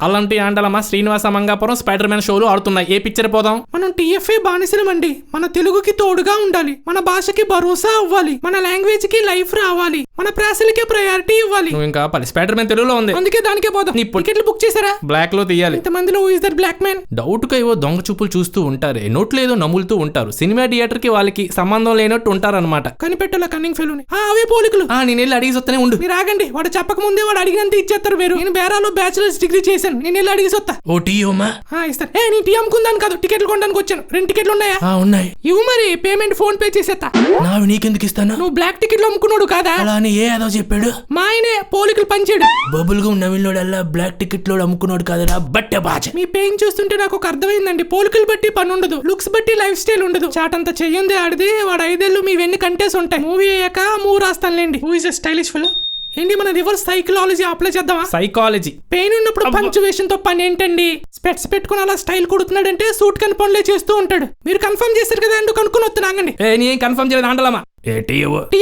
అలాంటి ఆండలమ్మ Srinivasa Mangapuram spider man షోలు ఆడుతున్నాయి. ఏ picture పోదాం? మనం టీఎఫ్ఏ బానిసలమండి. మన తెలుగుకి తోడుగా ఉండాలి, మన భాషకి భరోసా అవ్వాలి, మన లాంగ్వేజ్ కి లైఫ్ రావాలి, మన ప్రాసలకి ప్రయారిటీ ఇవ్వాలి. నువ్వు ఇంకా స్పైడర్ మ్యాన్ తెలుగులో ఉంది, అందుకే దానికే పోదాం. నీ టికెట్లు బుక్ చేశారా? బ్లాక్ లో తీయాలి. ఇంతమందిలో is that black man? Doubt గా ఏవో దొంగ చూపులు చూస్తూ ఉంటారు, నోట్లో ఏదో నములుతూ ఉంటారు. సినిమా థియేటర్ కి వాళ్ళకి సంబంధం లేనట్టు ఉంటారన్నమాట. కనిపెట్టాల కన్నింగ్ ఫెలోని. అవే పోలికలు. నేను వెళ్ళి అడిగి వస్తానే ఉండు. మీరు ఆగండి, వాడు చెప్పక ముందే వాడు అడిగినంత ఇచ్చేస్తారు. మీరు నేను బేరాలో బ్యాచిలర్స్ డిగ్రీ చేశాను, నేను వెళ్ళి అడిగి వస్తా. O T ఇవ్వమా? ఇస్తాను. నీ టీ అమ్ముకుందాను కాదు, టికెట్లు కొనడానికి వచ్చాను. 2 టికెట్లు ఉన్నాయా? ఉన్నాయి. ఇవ్వు మరి, పేమెంట్ ఫోన్ పే చేసేస్తా. నావి నీకెందుకు ఇస్తాను? నువ్వు బ్లాక్ టికెట్లు అమ్ముకున్నాడు కాదా? అలా అని ఏ ఏదో చెప్పాడు? మా ఆయనే పోలికలు పంచాడు. బబుల్ గా నవ్వినోడల్లా బ్లాక్ టికెట్ లో అమ్ముకున్నాడు కాదరా బట్టే బాజ. మీ పెయిన్ చూస్తుంటే నాకు ఒక అర్థమైందండి. పోలికలు బట్టి పని ఉండదు, లుక్స్ బట్టి లైఫ్ స్టైల్ ఉండదు. చాటంతా చెయ్యంది ఆడిది, వాడు 5 ఏళ్ళు మీ వెన్ను కంటేసి ఉంటాయి. మూవీ అయ్యాక మూవీ రాస్తానులేండి. Who is a stylish fellow? ఏంటి మన రివర్స్ సైకాలజీ అప్లై చేద్దామా? సైకాలజీ. పెయిన్ ఉన్నప్పుడు పంక్చువేషన్ తో పని ఏంటండి? స్పెట్స్ పెట్టుకుని అలా స్టైల్ కొడుతున్నాడంటే సూట్ కని పనులే చేస్తూ ఉంటాడు. మీరు కన్ఫర్మ్ చేశారు కదా, ఎందుకు కనుక్కొని వస్తున్నాగండి. నీ కన్ఫర్మ్ చేయలేదు ఆండలమ్మా. టీ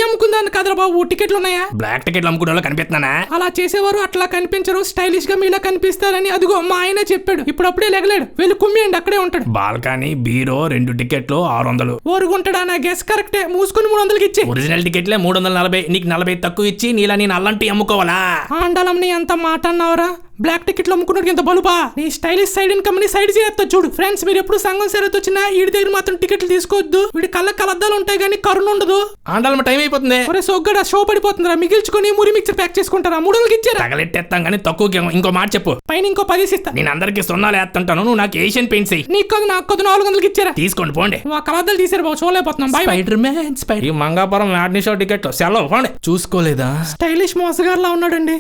అమ్ముకుందాను కదరా బాబు, టికెట్లు ఉన్నాయా? బ్లాక్ టికెట్లు అమ్ముకునే కనిపిస్తున్నానా? అలా చేసేవారు అట్లా కనిపించరు, స్టైలిష్ గా మీలా కనిపిస్తారని అదిగో మా ఆయనే చెప్పాడు. ఇప్పుడు అప్పుడే లెగలేడు, వెళ్ళి కుమ్మియండి, అక్కడే ఉంటాడు. బాల్కనీ బీరో 2 టికెట్లు 600. ఊరుగుంటాడా? నా గెస్ కరెక్టే. మూసుకుని 300కి ఇచ్చి. ఒరిజినల్ టికెట్లే 340, నీకు 40 తక్కువ ఇచ్చి నీలా నేను అల్లంటి అమ్ముకోవాలా? ఆండలంని అంత మాట అన్నావరా? బ్లాక్ టికెట్లు అమ్ముకున్నాడు ఎంత బలుపా? నీ స్టైలిష్ సైడ్ ఇన్కమ్ ని సైడ్ చేస్తా చూడు. ఫ్రెండ్స్, మీరు ఎప్పుడు సంఘం సరైతే వచ్చినా వీడి దగ్గర మాత్రం టికెట్లు తీసుకోవద్దు. వీడి కళ్ళద్దాలు ఉంటాయి కానీ కరుణ ఉండదు. ఆండలమ్మ టైం అయిపోతుంది. ఒరే సొగ్గడా, షో పడిపోతుందిరా. మిగిల్చుకుని మురి మిక్చర్ ప్యాక్ చేసుకుంటారా? 300కి ఇచ్చారా? తగలెట్టేస్తాం కానీ తక్కువకి. ఇంకో మాట చెప్పు. పైన ఇంకో 10 ఇస్తా. నేను అందరికి 0 వేస్తుంటాను, నువ్వు నాకు ఏషియన్ పెయింట్స్ అయ్యి. నీకు కాదు నాకు కాదు, 400కి ఇచ్చారా? తీసుకోండి పోండి. ఆ కలద్దాలు తీసారు బాబు, చూడలేకపోతున్నాం. Spider Man Mangapuram matinee show టికెట్లు సెలవు పోండి. చూసుకోలేదా? స్టైలిష్ మోసగారులా ఉన్నాడండి.